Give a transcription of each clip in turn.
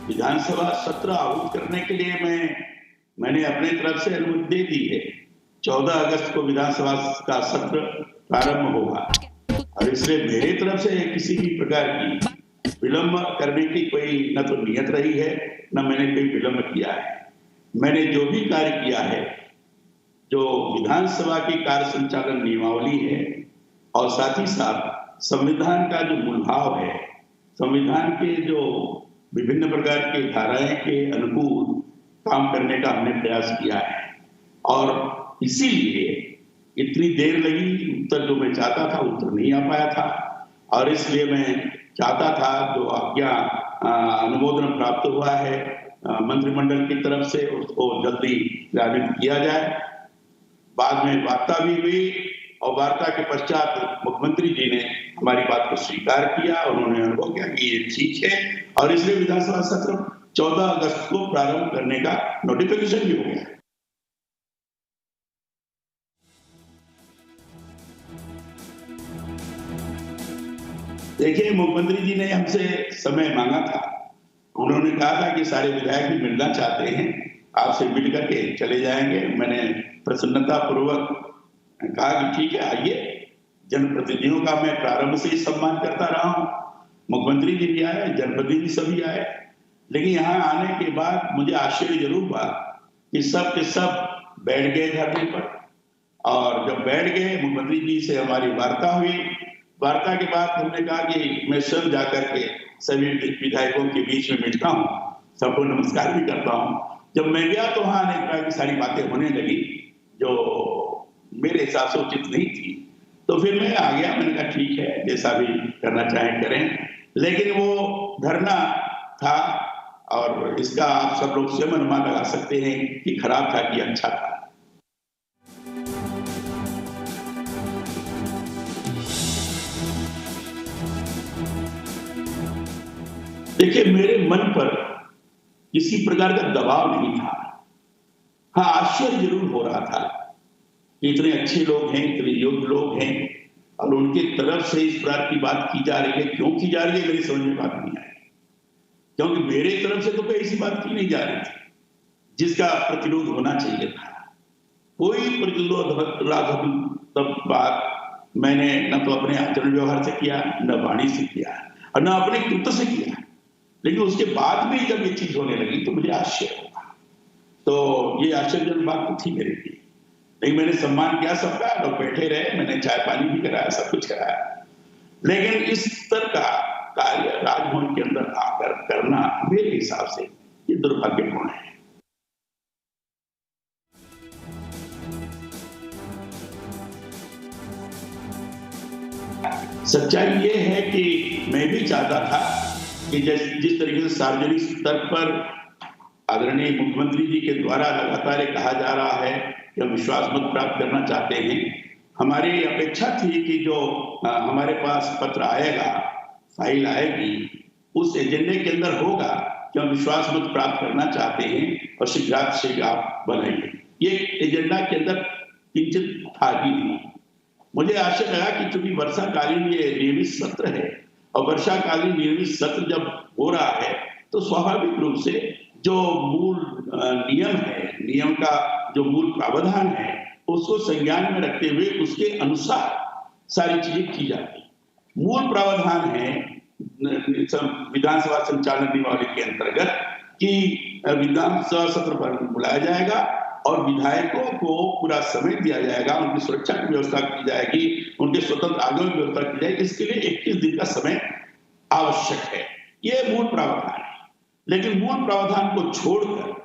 विधानसभा सत्र आहूत करने के लिए मैंने अपनी तरफ से अनुमति दे दी है। 14 अगस्त को विधानसभा का सत्र प्रारंभ होगा और इसलिए मेरी तरफ से किसी भी प्रकार की विलंब करने की कोई न तो नियत रही है, न मैंने कोई विलंब किया है। मैंने जो भी कार्य किया है, जो विधानसभा की कार्य संचालन नियमावली है और साथ ही साथ संविधान का जो मूल भाव है, संविधान के जो विभिन्न प्रकार के धाराएं के अनुकूल काम करने का हमने प्रयास किया है और इसीलिए इतनी देर लगी। उत्तर जो मैं चाहता था उत्तर नहीं आ पाया था और इसलिए मैं चाहता था जो आज्ञा अनुमोदन प्राप्त हुआ है मंत्रिमंडल की तरफ से उसको जल्दी क्रियान्वित किया जाए। बाद में वार्ता भी हुई और वार्ता के पश्चात मुख्यमंत्री जी ने हमारी बात को स्वीकार किया। उन्होंने अनुभव किया कि ये ठीक है और इसलिए विधानसभा सत्र 14 अगस्त को प्रारंभ करने का नोटिफिकेशन भी हो गया। देखिए, मुख्यमंत्री जी ने हमसे समय मांगा था। उन्होंने कहा था कि सारे विधायक भी मिलना चाहते हैं, आपसे मिल करके चले जाएंगे। मैंने प्रसन्नता पूर्वक कहा कि ठीक है, आइए। जनप्रतिनिधियों का मैं प्रारंभ से ही सम्मान करता रहा हूं। मुख्यमंत्री जी भी आए, जनप्रतिनिधि सभी आए, लेकिन यहाँ आने के बाद मुझे आश्चर्य जरूर हुआ कि सब के सब बैठ गए धरने पर। और जब बैठ गए, मुख्यमंत्री जी से हमारी वार्ता हुई। वार्ता के बाद हमने कहा कि मैं स्वयं जाकर के सभी विधायकों के बीच में मिलता हूँ, सबको नमस्कार भी करता हूँ। जब मैं गया तो वहां अनेक प्रकार की सारी बातें होने लगी जो मेरे हिसाब से उचित नहीं थी। तो फिर मैं आ गया। मैंने कहा ठीक है, जैसा भी करना चाहें करें, लेकिन वो धरना था और इसका आप सब लोग स्वयं अनुमान लगा सकते हैं कि खराब था कि अच्छा था। देखिए, मेरे मन पर किसी प्रकार का दबाव नहीं था। हाँ, आश्चर्य जरूर हो रहा था कि इतने अच्छे लोग हैं, इतने योग्य लोग हैं और उनके तरफ से इस प्रकार की बात की जा रही है। क्यों की जा रही है मेरी समझ में बात नहीं आई, क्योंकि मेरे तरफ से तो कोई ऐसी बात की नहीं जा रही थी जिसका प्रतिरोध होना चाहिए था। कोई प्रतिरोधात्मक बात मैंने न तो अपने आचरण व्यवहार से किया, न वाणी से किया और न अपने कृत्य से किया। लेकिन उसके बाद में जब ये चीज होने लगी तो मुझे आश्चर्य हुआ। तो ये आश्चर्यजनक बात तो थी मेरे लिए, लेकिन मैंने सम्मान किया सबका। लोग बैठे रहे, मैंने चाय पानी भी कराया, सब कुछ कराया। लेकिन इस स्तर का कार्य राजभवन के अंदर आकर करना मेरे हिसाब से ये दुर्भाग्यपूर्ण है। सच्चाई ये है कि मैं भी चाहता था कि जिस तरीके से सार्वजनिक स्तर पर आदरणीय मुख्यमंत्री जी के द्वारा लगातार कहा जा रहा है कि हम विश्वास मत प्राप्त करना चाहते हैं, हमारी अपेक्षा थी कि जो हमारे पास पत्र आएगा, फाइल आएगी, उस एजेंडे के अंदर होगा कि हम विश्वास मत प्राप्त करना चाहते हैं और शीघ्र आप बनाएंगे। ये एजेंडा के अंदर किंचित था ही नहीं। मुझे आशा लगा कि चूंकि वर्षाकालीन ये नियमित सत्र है और वर्षाकालीन नियमित सत्र जब हो रहा है तो स्वाभाविक रूप से जो मूल नियम है, नियम का जो मूल प्रावधान है, उसको संज्ञान में रखते हुए उसके अनुसार सारी चीजें की जाती। मूल प्रावधान है विधानसभा संचालन नियमावली के अंतर्गत कि विधानसभा सत्र पर बुलाया जाएगा और विधायकों को पूरा समय दिया जाएगा, उनकी सुरक्षा की व्यवस्था की जाएगी, उनके स्वतंत्र आगमन की व्यवस्था की जाएगी। इसके लिए 21 दिन का समय आवश्यक है। ये मूल प्रावधान है। लेकिन मूल प्रावधान को छोड़कर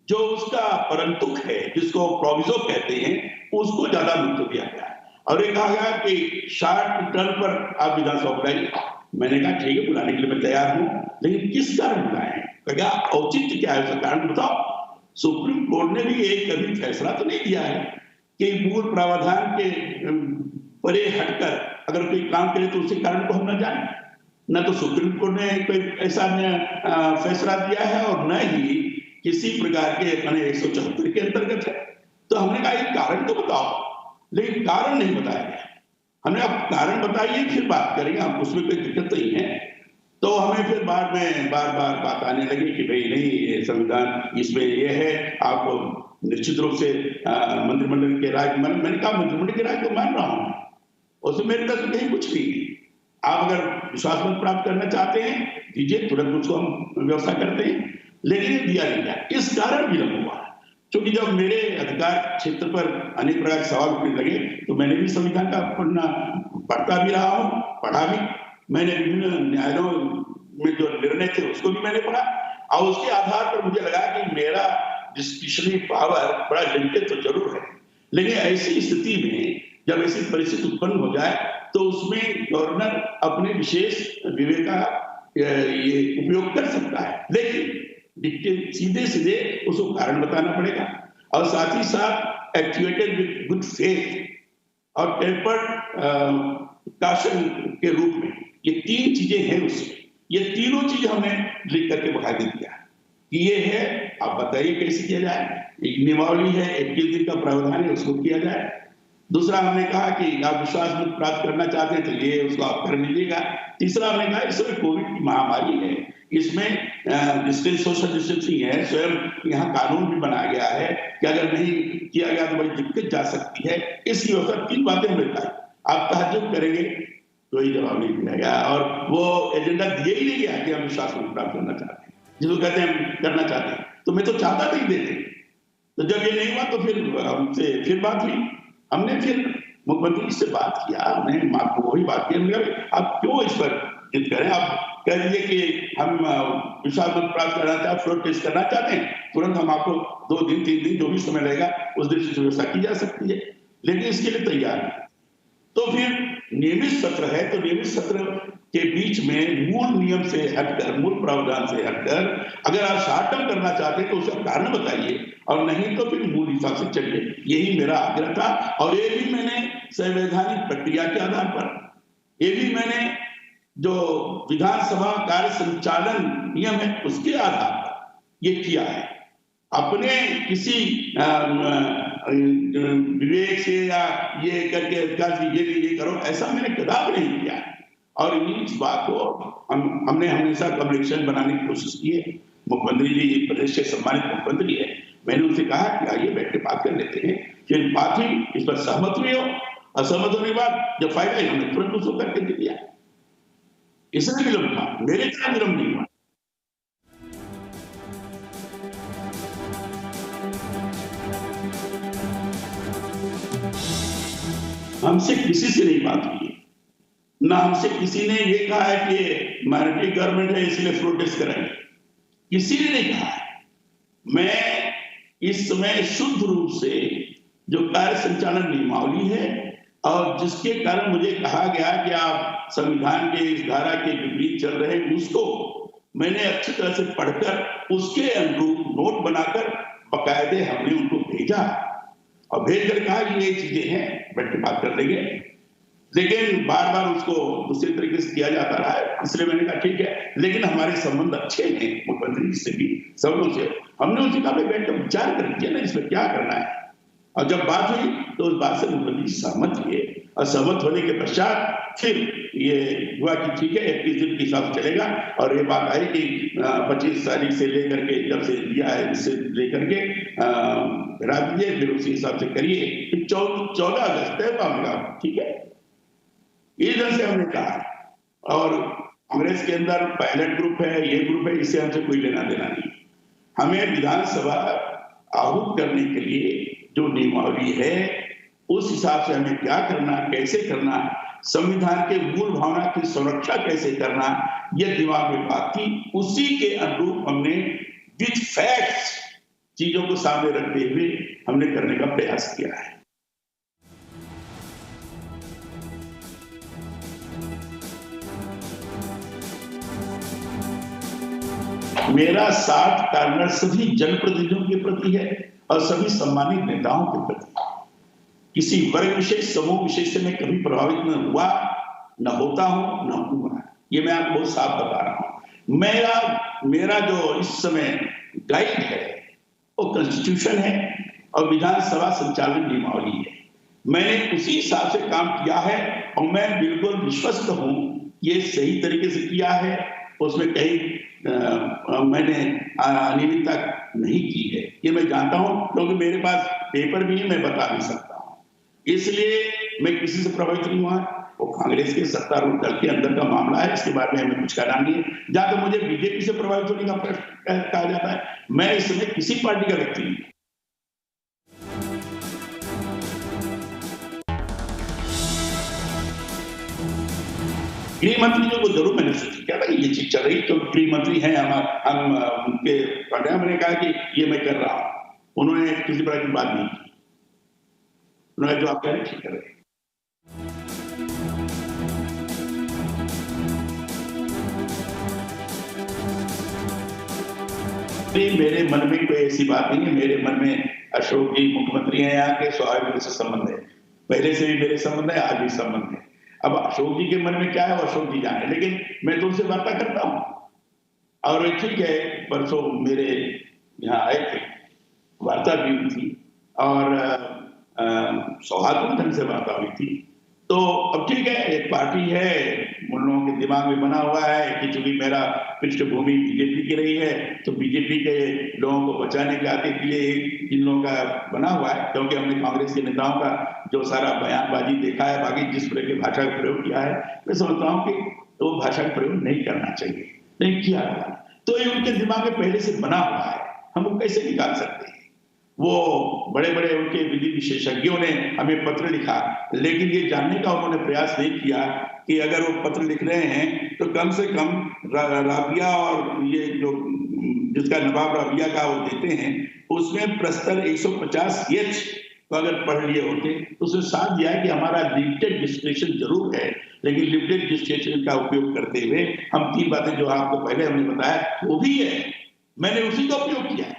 जो उसका परंतुक है, जिसको प्रोविजो कहते हैं, उसको ज्यादा महत्व दिया गया है और ये कहा गया कि शार्ट टर्म पर आप विधानसभा बुलाइए। मैंने कहा ठीक है, बुलाने के लिए मैं तैयार हूं, लेकिन किस कारण बुलाएं? क्या औचित्य क्या है, उसका कारण बताओ। सुप्रीम कोर्ट ने भी एक कभी फैसला तो नहीं दिया है कि मूल प्रावधान के परे हटकर अगर कोई काम करे तो उसके कारण को हम न जाने। न तो सुप्रीम कोर्ट ने कोई ऐसा फैसला दिया है और न ही किसी प्रकार के 174 के अंतर्गत है। तो हमने कहा एक कारण तो बताओ, लेकिन कारण नहीं बताया गया। हमने अब कारण बताइए फिर बात करेंगे, हम उसमें कोई दिक्कत नहीं है। तो हमें फिर बाद में बार बार बात आने लगी कि भाई नहीं, ये संविधान इसमें ये है, आप निश्चित रूप से मंत्रिमंडल के राज, मैंने कहा मंत्रिमंडल के राज को मान रहा हूँ, उसमें मेरे तक कहीं कुछ नहीं है। आप अगर विश्वास मत प्राप्त करना चाहते हैं दीजिए, तुरंत उसको हम व्यवस्था करते हैं, लेकिन दिया नहीं गया। इस कारण विलंब हुआ, क्योंकि जब मेरे अधिकार क्षेत्र पर अनेक प्रकार के सवाल उठने लगे तो मैंने भी संविधान का पढ़ता भी रहा हूँ, पढ़ा भी। मैंने विभिन्न न्यायालयों में जो निर्णय थे उसको भी मैंने पढ़ा, और उसके आधार पर मुझे लगा कि मेरा डिस्क्रिशनरी पावर बड़ा लिमिटेड तो जरूर है, लेकिन ऐसी स्थिति में जब ऐसी परिस्थिति उत्पन्न हो जाए तो उसमें गवर्नर अपने विशेष विवेक का ये उपयोग कर सकता है, लेकिन सीधे सीधे उसको कारण बताना पड़ेगा, और साथ ही साथ एक्चुएटेड विद गुड फेथ और टेम्पर्ड काशन के रूप में। ये तीन चीजें हैं उसमें, ये तीनों चीज हमने लिख करके बता दिया कि ये है, आप बताइए कैसे किया जाए। एक नियमावली है, 21 दिन का प्रावधान है, उसको किया जाए। दूसरा हमने कहा कि आप विश्वास मत प्राप्त करना चाहते हैं तो ये उसको आप कर लीजिएगा। तीसरा हमने कहा इस समय कोविड की महामारी है, इसमें डिस्टेंस, सोशल डिस्टेंसिंग है, स्वयं यहाँ कानून भी बनाया गया है कि अगर नहीं किया गया तो बड़ी दिक्कत जा सकती है। इसकी व्यवस्था, तीन बातें हमने कहा। आप तहज्जुद करेंगे कोई जवाब नहीं दिया गया, और वो एजेंडा दिया ही नहीं गया कि हम विश्वास मत प्राप्त करना चाहते हैं, जिसको कहते हैं करना चाहते हैं। तो मैं तो चाहता नहीं देते, तो जब ये नहीं हुआ तो फिर हमसे फिर बात हुई, हमने फिर मुख्यमंत्री से बात किया, हमने आपको वही बात की, आप क्यों इस पर जिद करें, आप कह दीजिए कि हम विश्वास मत प्राप्त करना चाहते हैं, फ्लोर टेस्ट करना चाहते हैं, तुरंत हम आपको 2 दिन 3 दिन जो भी समय लगेगा उस दिन से व्यवस्था की जा सकती है, लेकिन इसके लिए तैयार है। तो फिर नियमित सत्र है, तो नियमित सत्र के बीच में मूल नियम से हटकर, मूल प्रावधान से हटकर अगर आप शॉर्ट टर्म करना चाहते हैं तो उसका कारण बताइए, और नहीं तो फिर मूल हिसाब से चलिए। यही मेरा आग्रह था, और ये भी मैंने संवैधानिक प्रक्रिया के आधार पर, ये भी मैंने जो विधानसभा कार्य संचालन नियम है उसके आधार पर ये किया है। अपने किसी विवेक से या ये करके ये करो, ऐसा मैंने कदापि नहीं किया है। और इस बात को हमने हमेशा कम्युनिकेशन बनाने की कोशिश की है। मुख्यमंत्री जी प्रदेश के सम्मानित मुख्यमंत्री है, मैंने उनसे कहा कि आइए बैठ के बात कर लेते हैं। फिर बात हुई, इस पर सहमत हुए हो, असहमत होने के बाद जब फायदा है हमने तुरंत उसको करके दे दिया। इसमें विलंब था, मेरे तरह विलंब नहीं हुआ। हमसे किसी से नहीं बात हुई है, ना हमसे किसी ने ये कहा है कि माइनॉरिटी गवर्नमेंट है इसलिए फ्लोर टेस्ट कराएंगे, किसी ने नहीं कहा है। मैं इस समय शुद्ध रूप से जो कार्य संचालन नियमावली है और जिसके कारण मुझे कहा गया कि आप संविधान के इस धारा के विपरीत चल रहे हैं, उसको मैंने अच्छी तरह से पढ़कर उसके अनुरूप नोट बनाकर बाकायदे हमने उनको भेजा, और भेज कर कहा कि ये चीजें हैं, बैठ के बात कर लेंगे। लेकिन बार बार उसको दूसरे तरीके से किया जाता रहा है, इसलिए मैंने कहा ठीक है, लेकिन हमारे संबंध अच्छे हैं मुख्यमंत्री से भी, सबों से। हमने उनसे कहा बैठ कर विचार कर लीजिए ना, इसमें क्या करना है। और जब बात हुई तो उस बात से मुख्यमंत्री सहमत हुए, और सहमत होने के पश्चात फिर ये हुआ कि ठीक है 21 दिन के हिसाब से चलेगा। और ये बात आई कि 25 तारीख से लेकर के, जब से दिया है इससे लेकर के करा दीजिए, फिर उसी हिसाब से करिए। 14 अगस्त है मामला, ठीक है, इस तरह से हमने कहा। और कांग्रेस के अंदर पायलट ग्रुप है, ये ग्रुप है, इससे हमसे कोई लेना देना नहीं। हमें विधानसभा आहूत करने के लिए जो नियमावली है उस हिसाब से हमें क्या करना, कैसे करना, संविधान के मूल भावना की सुरक्षा कैसे करना, यह दिमाग में बात थी। उसी के अनुरूप हमने विद फैक्ट्स चीजों को सामने रखते हुए हमने करने का प्रयास किया है। मेरा साथ कार्नर सभी जनप्रतिनिधियों के प्रति है और सभी सम्मानित नेताओं के प्रति। किसी वर्ग विशेष, समूह विशेष से मैं कभी प्रभावित न हुआ, न होता हूं, न हुआ। ये मैं आपको बहुत साफ बता रहा हूं। मेरा जो इस समय गाइड है वो कॉन्स्टिट्यूशन है और विधानसभा संचालन नियमावली है। मैंने उसी हिसाब से काम किया है और मैं बिल्कुल विश्वस्त हूं ये सही तरीके से किया है। उसमें कहीं मैंने अनियमितता नहीं की है, ये मैं जानता हूं, क्योंकि मेरे पास पेपर भी है, मैं बता भी सकता हूं। इसलिए मैं किसी से प्रभावित नहीं हुआ। वो कांग्रेस के सत्तारूढ़ दल के अंदर का मामला है, इसके बारे में हमें कुछ कहना नहीं है। जहां तक मुझे बीजेपी से प्रभावित होने का प्रश्न कहा जाता है, मैं इस समय किसी पार्टी का व्यक्ति नहीं। गृह मंत्री जो, वो जरूर मैंने सोची, क्या था ये चीज चल रही, तो गृह मंत्री हैं हम उनके पार्टी, मैंने कहा कि ये मैं कर रहा हूं। उन्होंने किसी प्रकार की बात नहीं की, उन्होंने जो आप कह रहे ठीक कर रहे। मेरे मन में कोई ऐसी बात नहीं है। मेरे मन में अशोक जी मुख्यमंत्री हैं यहाँ के, स्वाभाविक रूप से संबंध है, पहले से भी मेरे संबंध है, आज भी संबंध है। अब अशोक जी के मन में क्या है वो अशोक जी जाने, लेकिन मैं तो उनसे वार्ता करता हूँ। और ठीक है, परसों मेरे यहाँ आए थे, वार्ता भी हुई थी और सौहार्दपूर्ण ढंग से वार्ता हुई थी। तो अब ठीक है, एक पार्टी है, उन लोगों के दिमाग में बना हुआ है कि चूंकि मेरा पृष्ठभूमि बीजेपी की रही है, तो बीजेपी के लोगों को बचाने के लिए इन लोगों का बना हुआ है। क्योंकि हमने कांग्रेस के नेताओं का जो सारा बयानबाजी देखा है, बाकी जिस तरह की भाषा का प्रयोग किया है, मैं समझता हूँ कि वो भाषा का प्रयोग नहीं करना चाहिए, नहीं किया गया। तो ये उनके दिमाग में पहले से बना हुआ है, हम वो कैसे निकाल सकते हैं। वो बड़े बड़े उनके विधि विशेषज्ञों ने हमें पत्र लिखा, लेकिन ये जानने का उन्होंने प्रयास नहीं किया कि अगर वो पत्र लिख रहे हैं तो कम से कम राबिया और ये जो जिसका नवाब राबिया का वो देते हैं, उसमें प्रस्तर 150H तो अगर पढ़ लिए होते तो उसमें साथ दिया है कि हमारा लिमिटेड डिस्क्रिप्शन जरूर है, लेकिन लिमिटेड डिस्क्रिप्शन का उपयोग करते हुए हम 3 बातें जो आपको पहले हमने बताया वो भी है, मैंने उसी का उपयोग किया है।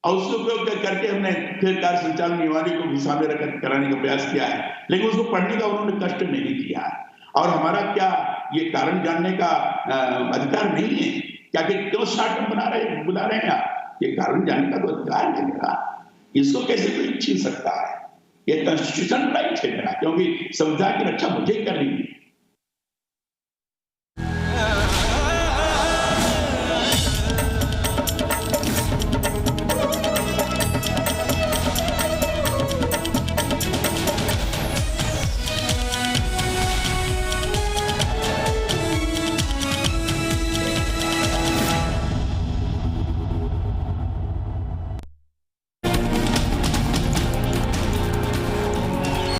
और उसका उपयोग करके हमने फिर कार्य संचालन नियमावली को भी सामने रखकर कराने का प्रयास किया है, लेकिन उसको पढ़ने का उन्होंने कष्ट नहीं किया है। और हमारा क्या ये कारण जानने का अधिकार नहीं है क्या, कि क्यों शॉर्ट बुला रहे हैं आप, ये कारण जानने का तो अधिकार है मेरा, इसको कैसे कोई छीन सकता है। ये कॉन्स्टिट्यूशन राइट है मेरा, क्योंकि संविधान की रक्षा मुझे ही करनी है।